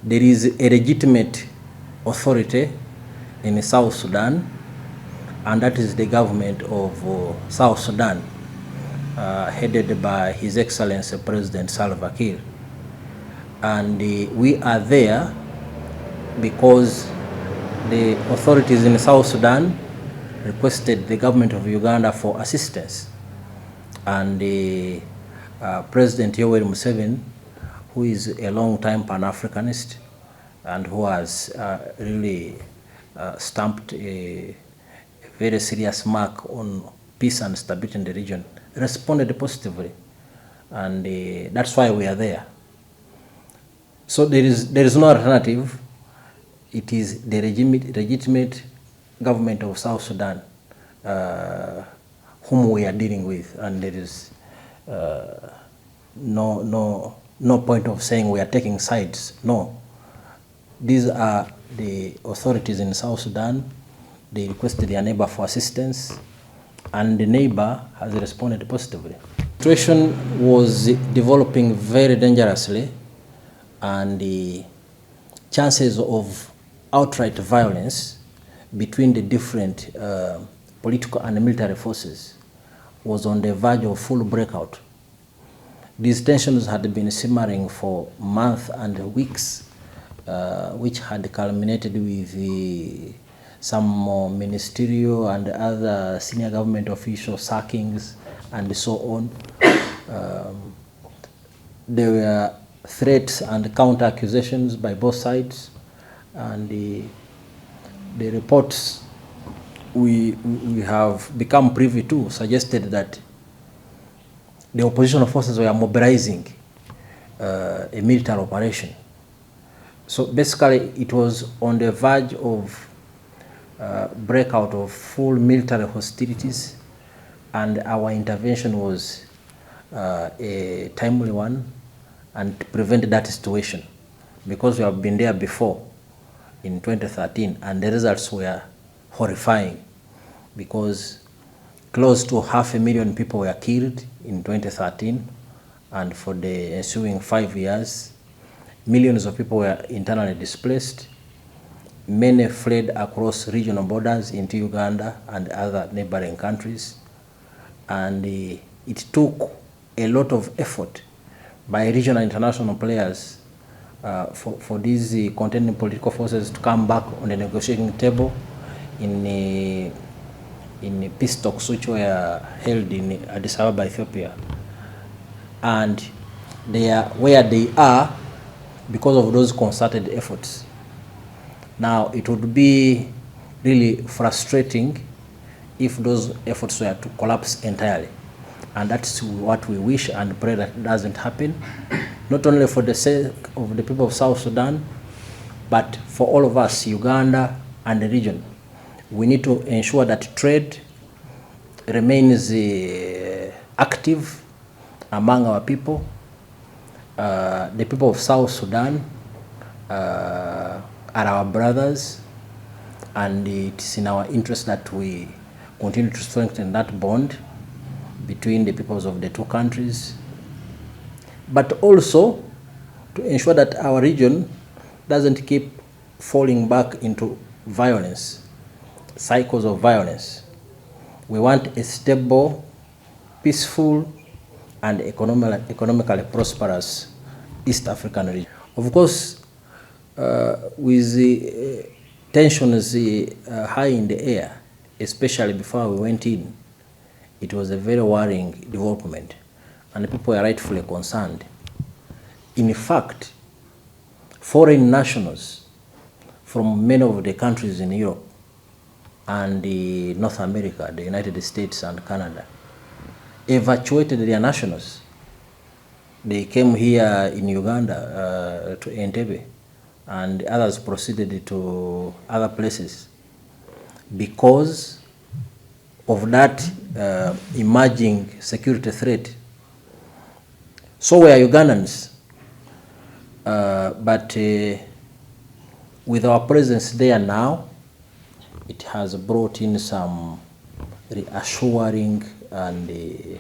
there is a legitimate authority in South Sudan, and that is the government of South Sudan, headed by His Excellency President Salva Kiir. And we are there because the authorities in South Sudan requested the government of Uganda for assistance. And President Yoweri Museveni, who is a long-time Pan-Africanist and who has really stamped a very serious mark on peace and stability in the region, responded positively. And that's why we are there. So there is no alternative. It is the legitimate government of South Sudan whom we are dealing with, and there is no point of saying we are taking sides. No. These are the authorities in South Sudan. They requested their neighbor for assistance, and the neighbor has responded positively. The situation was developing very dangerously, and the chances of outright violence between the different political and military forces was on the verge of full breakout. These tensions had been simmering for months and weeks, which had culminated with some more ministerial and other senior government official sackings and so on. There were threats and counter accusations by both sides, and the reports we have become privy to suggested that the opposition forces were mobilizing a military operation. So basically it was on the verge of breakout of full military hostilities, and our intervention was a timely one and to prevent that situation, because we have been there before in 2013, and the results were horrifying, because close to 500,000 people were killed in 2013, and for the ensuing 5 years, millions of people were internally displaced. Many fled across regional borders into Uganda and other neighboring countries, and it took a lot of effort by regional international players for these contending political forces to come back on the negotiating table in peace talks which were held in Addis Ababa, Ethiopia. And they are where they are because of those concerted efforts. Now, it would be really frustrating if those efforts were to collapse entirely. And that's what we wish and pray that doesn't happen, not only for the sake of the people of South Sudan, but for all of us, Uganda and the region. We need to ensure that trade remains active among our people. The people of South Sudan are our brothers, and it's in our interest that we continue to strengthen that bond between the peoples of the two countries, but also to ensure that our region doesn't keep falling back into violence, cycles of violence. We want a stable, peaceful, and economically prosperous East African region. Of course, with the tensions high in the air, especially before we went in, it was a very worrying development, and people were rightfully concerned. In fact, foreign nationals from many of the countries in Europe and North America, the United States and Canada, evacuated their nationals. They came here in Uganda to Entebbe, and others proceeded to other places because of that emerging security threat. So were Ugandans, but with our presence there now, it has brought in some reassuring and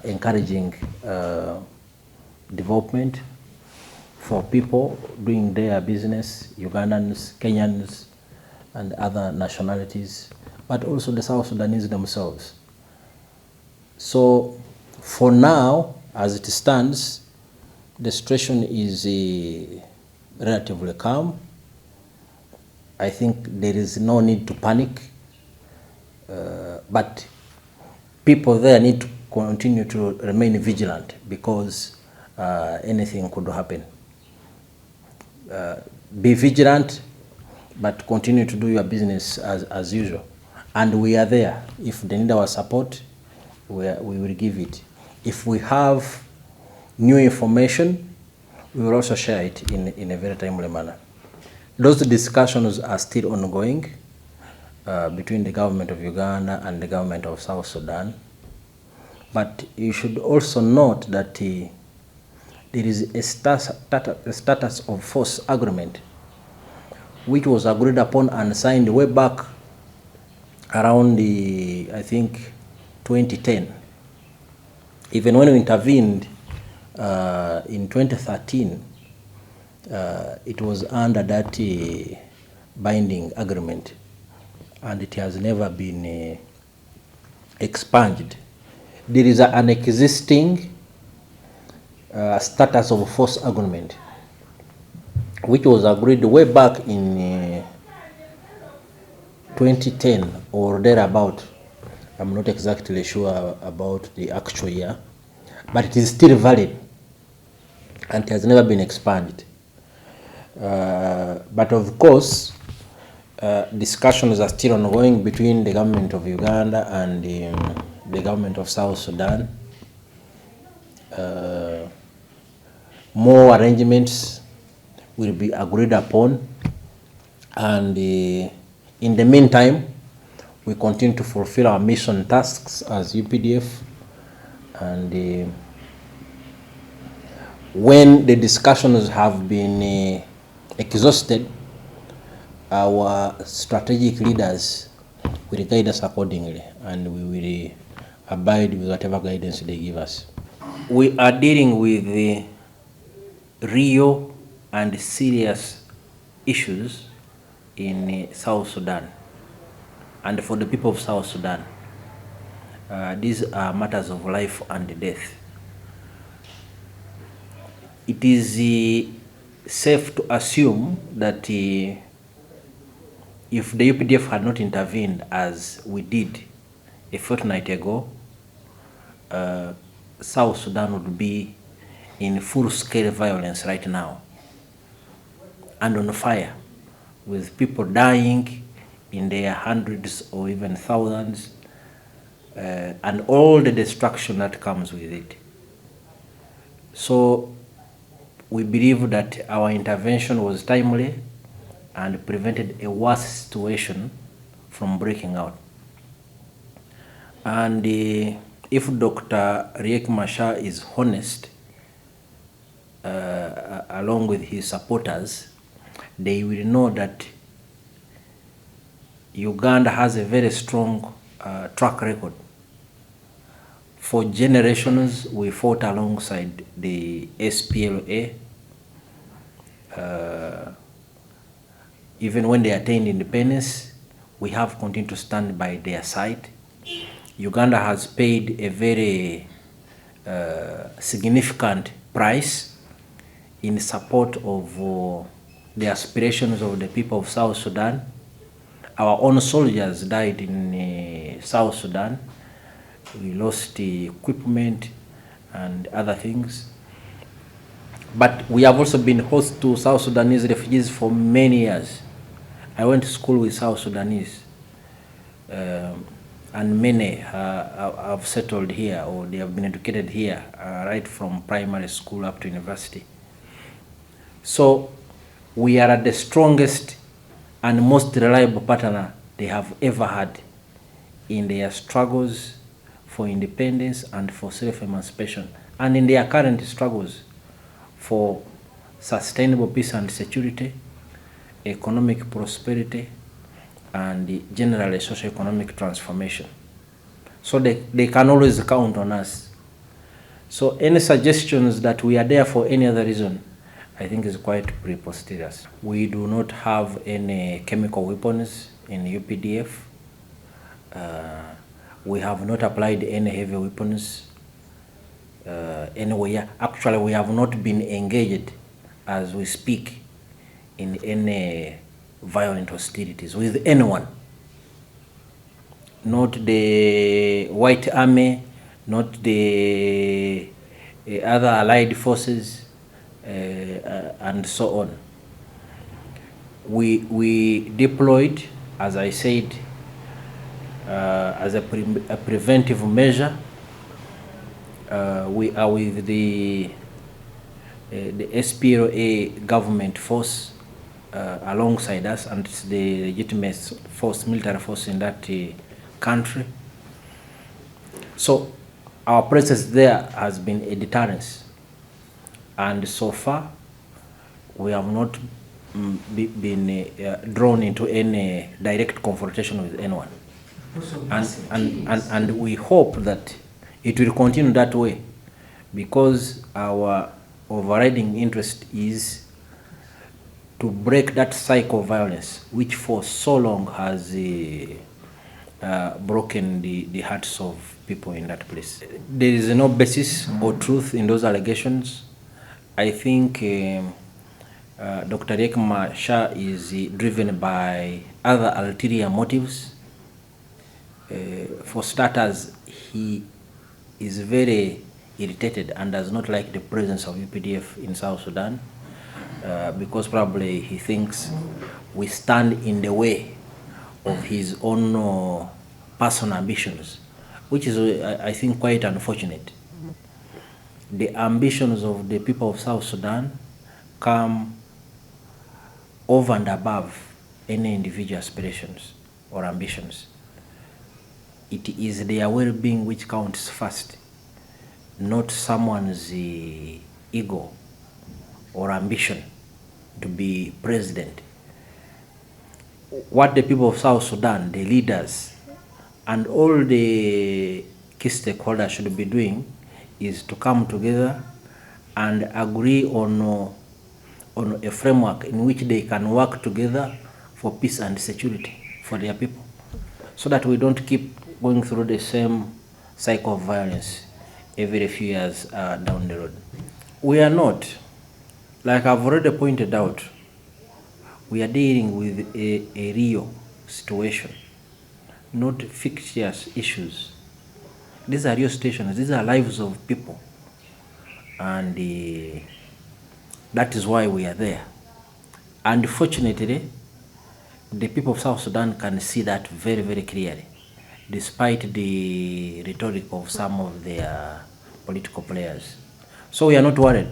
encouraging development for people doing their business, Ugandans, Kenyans, and other nationalities, but also the South Sudanese themselves. So for now, as it stands, the situation is relatively calm. I think there is no need to panic, but people there need to continue to remain vigilant because anything could happen. Be vigilant, but continue to do your business as usual. And we are there. If they need our support, we will give it. If we have new information, we will also share it in a very timely manner. Those discussions are still ongoing between the government of Uganda and the government of South Sudan. But you should also note that there is a status of force agreement which was agreed upon and signed way back around I think 2010. Even when we intervened in 2013, it was under that binding agreement, and it has never been expunged. There is an existing status of force agreement, which was agreed way back in 2010 or thereabout. I'm not exactly sure about the actual year, but it is still valid and it has never been expanded. But of course, discussions are still ongoing between the government of Uganda and the government of South Sudan. More arrangements will be agreed upon, and in the meantime, we continue to fulfill our mission tasks as UPDF, and when the discussions have been exhausted, our strategic leaders will guide us accordingly, and we will abide with whatever guidance they give us. We are dealing with the real and serious issues in South Sudan, and for the people of South Sudan. These are matters of life and death. It is safe to assume that if the UPDF had not intervened as we did a fortnight ago, South Sudan would be in full-scale violence right now and on fire, with people dying in their hundreds or even thousands, and all the destruction that comes with it. So we believe that our intervention was timely and prevented a worse situation from breaking out. And if Dr. Riek Machar is honest, along with his supporters, they will know that Uganda has a very strong track record. For generations, we fought alongside the SPLA. Even when they attained independence, we have continued to stand by their side. Uganda has paid a very significant price in support of the aspirations of the people of South Sudan. Our own soldiers died in South Sudan. We lost equipment and other things. But we have also been host to South Sudanese refugees for many years. I went to school with South Sudanese, and many have settled here, or they have been educated here, right from primary school up to university. So we are the strongest and most reliable partner they have ever had in their struggles for independence and for self-emancipation, and in their current struggles for sustainable peace and security, economic prosperity, and generally socio-economic transformation. So they can always count on us. So any suggestions that we are there for any other reason I think is quite preposterous. We do not have any chemical weapons in UPDF. We have not applied any heavy weapons anywhere. Actually, we have not been engaged as we speak in any violent hostilities with anyone. Not the White Army, not the other allied forces, and so on. We deployed, as I said, as a preventive measure. We are with the SPLA government force alongside us, and it's the legitimate force, military force in that country. So our presence there has been a deterrence, and so far we have not been drawn into any direct confrontation with anyone. And we hope that it will continue that way, because our overriding interest is to break that cycle of violence which for so long has broken the hearts of people in that place. There is no basis or truth in those allegations. I think Dr. Riek Machar is driven by other ulterior motives. For starters, he is very irritated and does not like the presence of UPDF in South Sudan, because probably he thinks we stand in the way of his own personal ambitions, which is, I think, quite unfortunate. The ambitions of the people of South Sudan come over and above any individual aspirations or ambitions. It is their well-being which counts first, not someone's ego or ambition to be president. What the people of South Sudan, the leaders, and all the key stakeholders should be doing is to come together and agree on a framework in which they can work together for peace and security for their people, so that we don't keep going through the same cycle of violence every few years down the road. We are not, like I've already pointed out, we are dealing with a real situation, not fictitious issues. These are real situations, these are lives of people, and that is why we are there. And fortunately, the people of South Sudan can see that very, very clearly, despite the rhetoric of some of their political players. So we are not worried.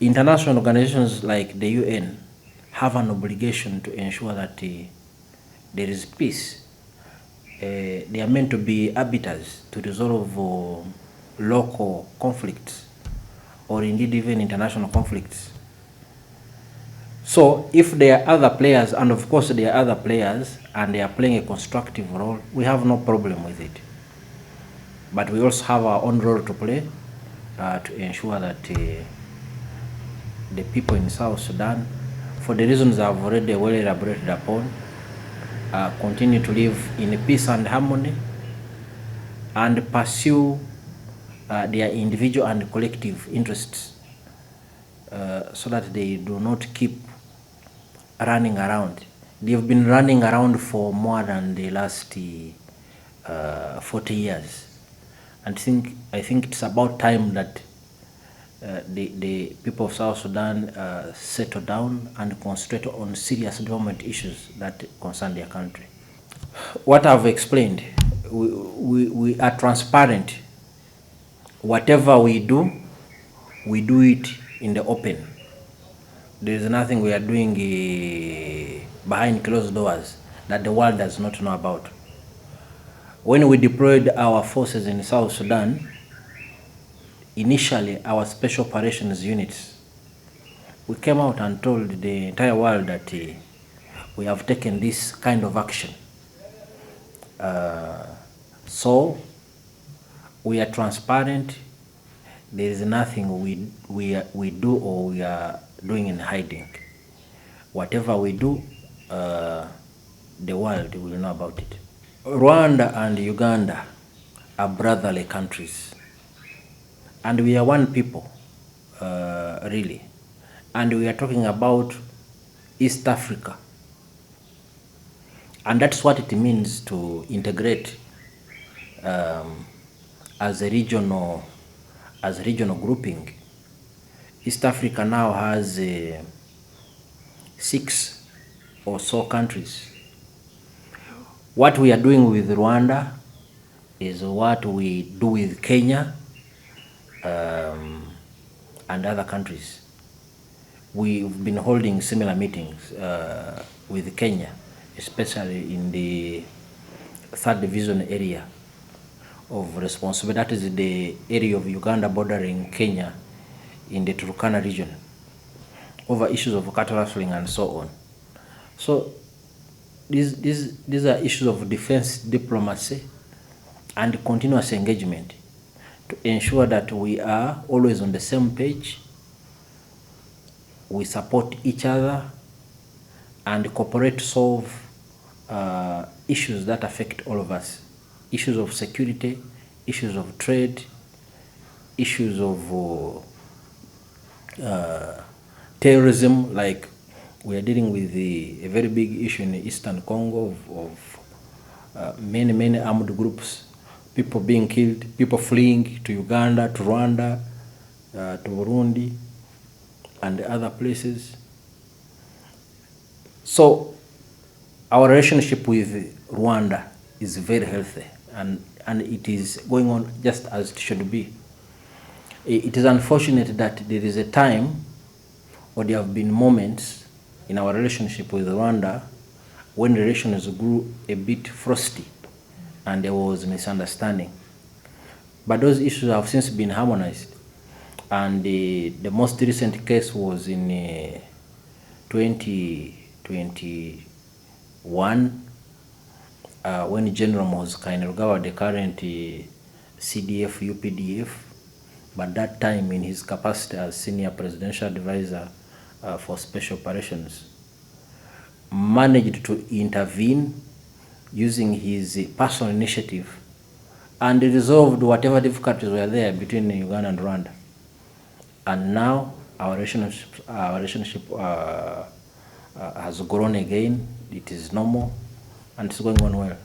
International organizations like the UN have an obligation to ensure that there is peace. They are meant to be arbiters to resolve local conflicts, or indeed even international conflicts. So if there are other players, and of course there are other players, and they are playing a constructive role, we have no problem with it. But we also have our own role to play to ensure that the people in South Sudan, for the reasons I've already well elaborated upon, continue to live in peace and harmony and pursue their individual and collective interests, so that they do not keep running around. They've been running around for more than the last 40 years. And I think it's about time that the people of South Sudan settle down and concentrate on serious development issues that concern their country. What I've explained, we are transparent. Whatever we do it in the open. There is nothing we are doing behind closed doors that the world does not know about. When we deployed our forces in South Sudan, initially our special operations units, we came out and told the entire world that we have taken this kind of action. So we are transparent. there is nothing we do or we are doing in hiding. Whatever we do, the world will know about it. Rwanda and Uganda are brotherly countries, and we are one people, really. And we are talking about East Africa, and that's what it means to integrate as a regional grouping. East Africa now has 6 or so countries. What we are doing with Rwanda is what we do with Kenya and other countries. We've been holding similar meetings with Kenya, especially in the 3rd division area of responsibility. That is the area of Uganda bordering Kenya in the Turkana region, over issues of cattle rustling and so on. So these are issues of defense diplomacy and continuous engagement to ensure that we are always on the same page, we support each other, and cooperate to solve issues that affect all of us. Issues of security, issues of trade, issues of terrorism, like we are dealing with a very big issue in Eastern Congo of many armed groups, people being killed, people fleeing to Uganda, to Rwanda, to Burundi, and other places. So our relationship with Rwanda is very healthy, and it is going on just as it should be. It is unfortunate that there is a time, or there have been moments in our relationship with Rwanda when relations grew a bit frosty and there was misunderstanding. But those issues have since been harmonized. And the most recent case was in 2021 when General Moses Kainerugaba, the current CDF UPDF, but that time in his capacity as senior presidential advisor for special operations, managed to intervene using his personal initiative and resolved whatever difficulties were there between Uganda and Rwanda. And now our relationship has grown again. It is normal and it's going on well.